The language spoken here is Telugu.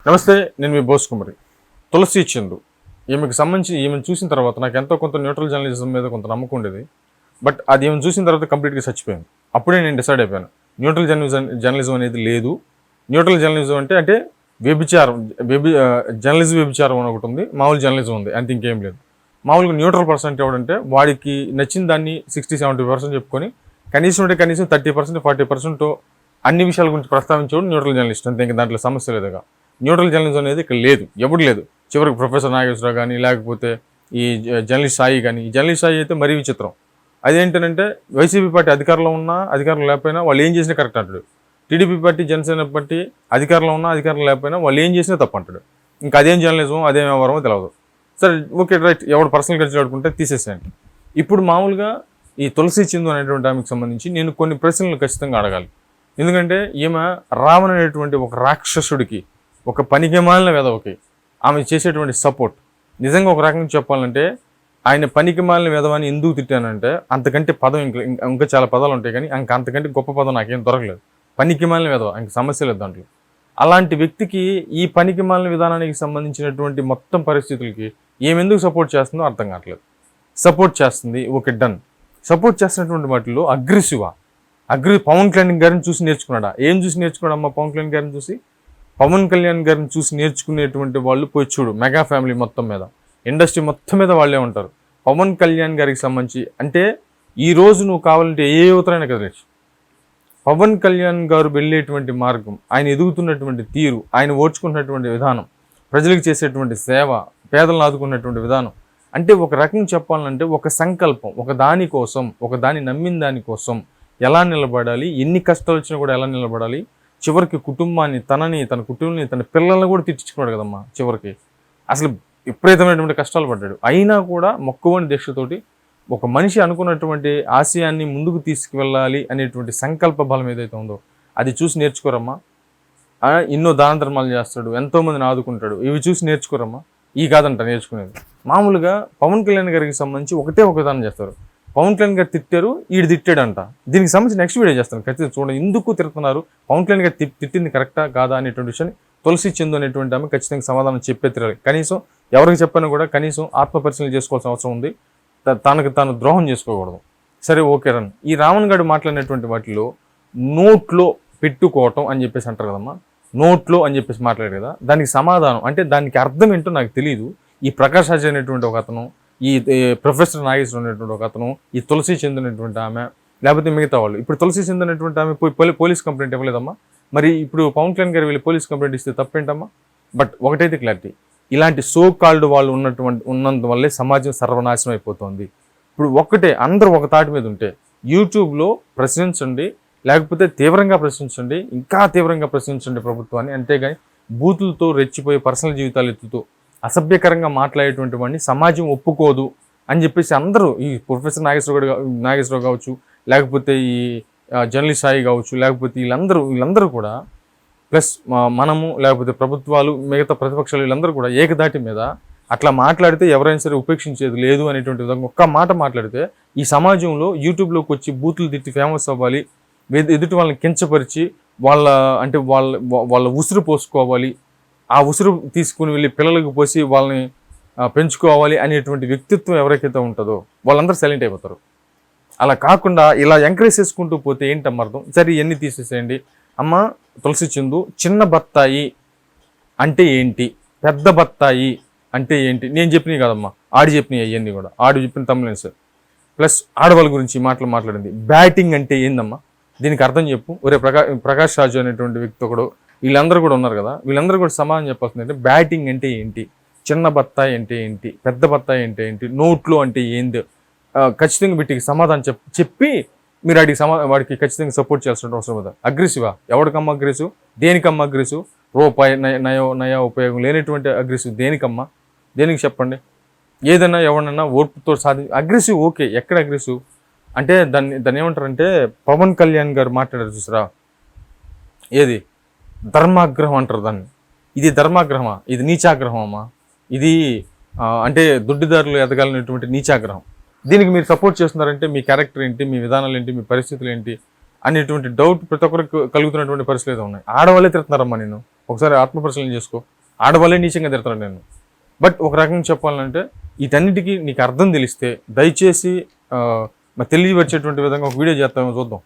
నమస్తే, నేను మీ బోస్ కుమారి. తులసి చందు ఈమెకు సంబంధించి ఈమెను చూసిన తర్వాత నాకు ఎంతో కొంత న్యూట్రల్ జర్నలిజం మీద కొంత నమ్మకం ఉండేది. బట్ అది ఈమెను చూసిన తర్వాత కంప్లీట్గా చచ్చిపోయింది. అప్పుడే నేను డిసైడ్ అయిపోయాను, న్యూట్రల్ జర్నలిజం అనేది లేదు. న్యూట్రల్ జర్నలిజం అంటే వ్యభిచారం, జర్నలిజం వ్యభిచారం అని ఒకటి ఉంది, మామూలు జర్నలిజం ఉంది, అంతే ఇంకేం లేదు. మామూలుగా న్యూట్రల్ పర్సెంట్ ఎవడంటే వాడికి నచ్చిన దాన్ని 60-70% చెప్పుకొని కనీసం 30% 40% అన్ని విషయాల గురించి ప్రస్తావించేవాడు న్యూట్రల్ జర్నలిస్ట్, అంతే. ఇంకా దాంట్లో సమస్య లేదుగా. న్యూట్రల్ జర్నలిజం అనేది ఇక్కడ లేదు, ఎప్పుడు లేదు. చివరికి ప్రొఫెసర్ నాగేశ్వరరావు కానీ లేకపోతే ఈ జర్నలిస్ట్ సాయి కానీ, ఈ జర్నలిస్ట్ సాయి అయితే మరీ విచిత్రం. అదేంటంటే వైసీపీ పార్టీ అధికారంలో ఉన్నా అధికారం లేకపోయినా వాళ్ళు ఏం చేసినా కరెక్ట్ అంటాడు. టీడీపీ పార్టీ జనసేన పార్టీ అధికారంలో ఉన్నా అధికారం లేకపోయినా వాళ్ళు ఏం చేసినా తప్పు అంటాడు. ఇంకా అదేం జర్నలిజం అదేం వ్యవహారమో తెలియదు. సరే, ఓకే, రైట్, ఎవడు పర్సనల్ ఖర్చు ఆడుకుంటే తీసేసేయండి. ఇప్పుడు మామూలుగా ఈ తులసి చందు అనేటువంటి ఆమెకు సంబంధించి నేను కొన్ని ప్రశ్నలు ఖచ్చితంగా అడగాలి. ఎందుకంటే ఈమె రావణ్ అనేటువంటి ఒక రాక్షసుడికి, ఒక పనికిమాలిన వెధవకి ఆమె చేసేటువంటి సపోర్ట్ నిజంగా ఒక రకంగా చెప్పాలంటే, ఆయన పనికిమాలిన వెధవని ఎందుకు తిట్టానంటే, అంతకంటే పదం ఇంకా చాలా పదాలు ఉంటాయి, కానీ అంతకంటే గొప్ప పదం నాకేం దొరకలేదు. పనికిమాలిన వెధవ, ఇంక సమస్య లేదు దాంట్లో. అలాంటి వ్యక్తికి ఈ పనికిమాలిన విధానానికి సంబంధించినటువంటి మొత్తం పరిస్థితులకి ఏమెందుకు సపోర్ట్ చేస్తుందో అర్థం కావట్లేదు. సపోర్ట్ చేస్తుంది, ఓకే, డన్. సపోర్ట్ చేస్తున్నటువంటి వాటిలో పవన్ కళ్యాణ్ గారిని చూసి నేర్చుకున్నాడా? ఏం చూసి నేర్చుకున్నాడమ్మా? పవన్ కళ్యాణ్ గారిని చూసి, పవన్ కళ్యాణ్ గారిని చూసి నేర్చుకునేటువంటి వాళ్ళు పోయి చూడు. మెగా ఫ్యామిలీ మొత్తం మీద, ఇండస్ట్రీ మొత్తం మీద వాళ్ళే ఉంటారు. పవన్ కళ్యాణ్ గారికి సంబంధించి అంటే ఈ రోజు నువ్వు కావాలంటే ఏ యువతరైనా కదలేచ్చు. పవన్ కళ్యాణ్ గారు వెళ్ళేటువంటి మార్గం, ఆయన ఎదుగుతున్నటువంటి తీరు, ఆయన ఓర్చుకున్నటువంటి విధానం, ప్రజలకు చేసేటువంటి సేవ, పేదలను ఆదుకున్నటువంటి విధానం, అంటే ఒక రకంగా చెప్పాలంటే ఒక సంకల్పం, ఒక దాన్ని నమ్మిన దానికోసం ఎలా నిలబడాలి, ఎన్ని కష్టాలు వచ్చినా కూడా ఎలా నిలబడాలి, చివరికి కుటుంబాన్ని, తన కుటుంబాన్ని, తన పిల్లల్ని కూడా తిట్టించుకున్నాడు కదమ్మా. చివరికి అసలు విపరీతమైనటువంటి కష్టాలు పడ్డాడు. అయినా కూడా మొక్కువని దీక్షతోటి ఒక మనిషి అనుకున్నటువంటి ఆశయాన్ని ముందుకు తీసుకువెళ్ళాలి అనేటువంటి సంకల్ప బలం ఏదైతే ఉందో అది చూసి నేర్చుకోరమ్మా. ఎన్నో దాన ధర్మాలు చేస్తాడు, ఎంతోమందిని ఆదుకుంటాడు, ఇవి చూసి నేర్చుకోరమ్మా. ఈ కాదంట నేర్చుకునేది. మామూలుగా పవన్ కళ్యాణ్ గారికి సంబంధించి ఒక విధానం చేస్తారు. పవన్ కళ్యాణ్ గారు తిట్టారు, ఈడు తిట్టాడంట. దీనికి సంబంధించి నెక్స్ట్ వీడియో చేస్తాను ఖచ్చితంగా చూడండి. ఎందుకు తిడుతున్నారు, పవన్ కళ్యాణ్ గారు తిట్టింది కరెక్టా కాదా అనేటువంటి విషయాన్ని తులసి చందు అనేటువంటి ఆమె ఖచ్చితంగా సమాధానం చెప్పే తిరాలి. కనీసం ఎవరికి చెప్పినా కూడా కనీసం ఆత్మపరిశీలన చేసుకోవాల్సిన అవసరం ఉంది. తనకు తాను ద్రోహం చేసుకోకూడదు. సరే, ఓకే, రన్. ఈ రావణ్ గారు మాట్లాడినటువంటి వాటిలో నోట్లో పెట్టుకోవటం అని చెప్పేసి అంటారు కదమ్మా, నోట్లో అని చెప్పేసి మాట్లాడారు కదా, దానికి సమాధానం అంటే దానికి అర్థం ఏంటో నాకు తెలియదు. ఈ ప్రకాష్ రాజ్ అనేటువంటి ఒక అతను, ఈ ప్రొఫెసర్ నాగేశ్వరం అనేటువంటి ఒక అతను, ఈ తులసి చెందినటువంటి ఆమె, లేకపోతే మిగతా వాళ్ళు. ఇప్పుడు తులసి చెందినటువంటి ఆమె పోలీస్ కంప్లైంట్ ఇవ్వలేదమ్మా. మరి ఇప్పుడు పవన్ కళ్యాణ్ గారు వెళ్ళి పోలీస్ కంప్లైంట్ ఇస్తే తప్పేంటమ్మా? బట్ ఒకటైతే క్లారిటీ, ఇలాంటి సో కాల్డ్ వాళ్ళు ఉన్నందువల్లే సమాజం సర్వనాశనం అయిపోతుంది. ఇప్పుడు ఒక్కటే, అందరూ ఒక తాటి మీద ఉంటే యూట్యూబ్లో ప్రశ్నించండి, లేకపోతే తీవ్రంగా ప్రశ్నించండి, ఇంకా తీవ్రంగా ప్రశ్నించండి ప్రభుత్వాన్ని. అంతేగాని బూతులతో రెచ్చిపోయి పర్సనల్ జీవితాలు ఎత్తుతూ అసభ్యకరంగా మాట్లాడేటువంటి వాడిని సమాజం ఒప్పుకోదు అని చెప్పేసి అందరూ, ఈ ప్రొఫెసర్ నాగేశ్వరరావు కావచ్చు, లేకపోతే ఈ జర్నలిస్ట్ సాయి కావచ్చు, లేకపోతే వీళ్ళందరూ కూడా, ప్లస్ మనము, లేకపోతే ప్రభుత్వాలు, మిగతా ప్రతిపక్షాలు, వీళ్ళందరూ కూడా ఏకదాటి మీద అట్లా మాట్లాడితే ఎవరైనా సరే ఉపేక్షించేది లేదు అనేటువంటి విధంగా ఒక్క మాట మాట్లాడితే ఈ సమాజంలో యూట్యూబ్లోకి వచ్చి బూతులు తిట్టి ఫేమస్ అవ్వాలి, ఎదుటి వాళ్ళని కించపరిచి వాళ్ళ ఉసురు పోసుకోవాలి, ఆ ఉసురు తీసుకుని వెళ్ళి పిల్లలకు పోసి వాళ్ళని పెంచుకోవాలి అనేటువంటి వ్యక్తిత్వం ఎవరికైతే ఉంటుందో వాళ్ళందరూ సైలెంట్ అయిపోతారు. అలా కాకుండా ఇలా ఎంకరేజ్ చేసుకుంటూ పోతే ఏంటమ్మా అర్థం? సరే, ఇవన్నీ తీసేసేయండి. అమ్మ తులసి చందు, చిన్న బత్తాయి అంటే ఏంటి, పెద్ద బత్తాయి అంటే ఏంటి? నేను చెప్పినవి కాదమ్మా, ఆడి చెప్పినవి అవన్నీ కూడా, ఆడు చెప్పిన తమిళన్స్ ప్లస్ ఆడవాళ్ళ గురించి మాట్లాడింది. బ్యాటింగ్ అంటే ఏందమ్మా, దీనికి అర్థం చెప్పు. ఒరే ప్రకాష్ రాజు అనేటువంటి వ్యక్తి ఒకడు, వీళ్ళందరూ కూడా ఉన్నారు కదా, వీళ్ళందరూ కూడా సమాధానం చెప్పాల్సింది అంటే బ్యాటింగ్ అంటే ఏంటి, చిన్న బత్తాయి అంటే ఏంటి, పెద్ద బత్తాయి అంటే ఏంటి, నోట్లు అంటే ఏంది, ఖచ్చితంగా వీటికి సమాధానం చెప్పి మీరు వాడికి ఖచ్చితంగా సపోర్ట్ చేయాల్సిన అవసరం కదా. అగ్రెసివా? ఎవరికమ్మా అగ్రెసివ్? దేనికమ్మా అగ్రెసివ్? రూపాయి నయా ఉపయోగం లేనటువంటి అగ్రెసివ్ దేనికమ్మా? దేనికి చెప్పండి? ఏదైనా ఎవరినైనా ఓర్పుతో అగ్రెసివ్ ఓకే, ఎక్కడ అగ్రెసివ్ అంటే దాన్ని ఏమంటారంటే, పవన్ కళ్యాణ్ గారు మాట్లాడారు చూసారా, ఏది ధర్మాగ్రహం అంటారు దాన్ని. ఇది ధర్మాగ్రహమా? ఇది నీచాగ్రహం అమ్మా. ఇది అంటే దొడ్డిదారులు ఎదగాలనేటువంటి నీచాగ్రహం. దీనికి మీరు సపోర్ట్ చేస్తున్నారంటే మీ క్యారెక్టర్ ఏంటి, మీ విధానాలు ఏంటి, మీ పరిస్థితులు ఏంటి అనేటువంటి డౌట్ ప్రతి ఒక్కరికి కలుగుతున్నటువంటి పరిస్థితులు ఉన్నాయి. ఆడవాళ్ళే తిడుతున్నారమ్మా. నేను ఒకసారి ఆత్మపరిశీలన చేసుకో. ఆడవాళ్ళే నీచంగా తిడతాను నేను. బట్ ఒక రకంగా చెప్పాలంటే వీటన్నిటికీ నీకు అర్థం తెలిస్తే దయచేసి మరి తెలియవచ్చేటువంటి విధంగా ఒక వీడియో చేస్తామో చూద్దాం.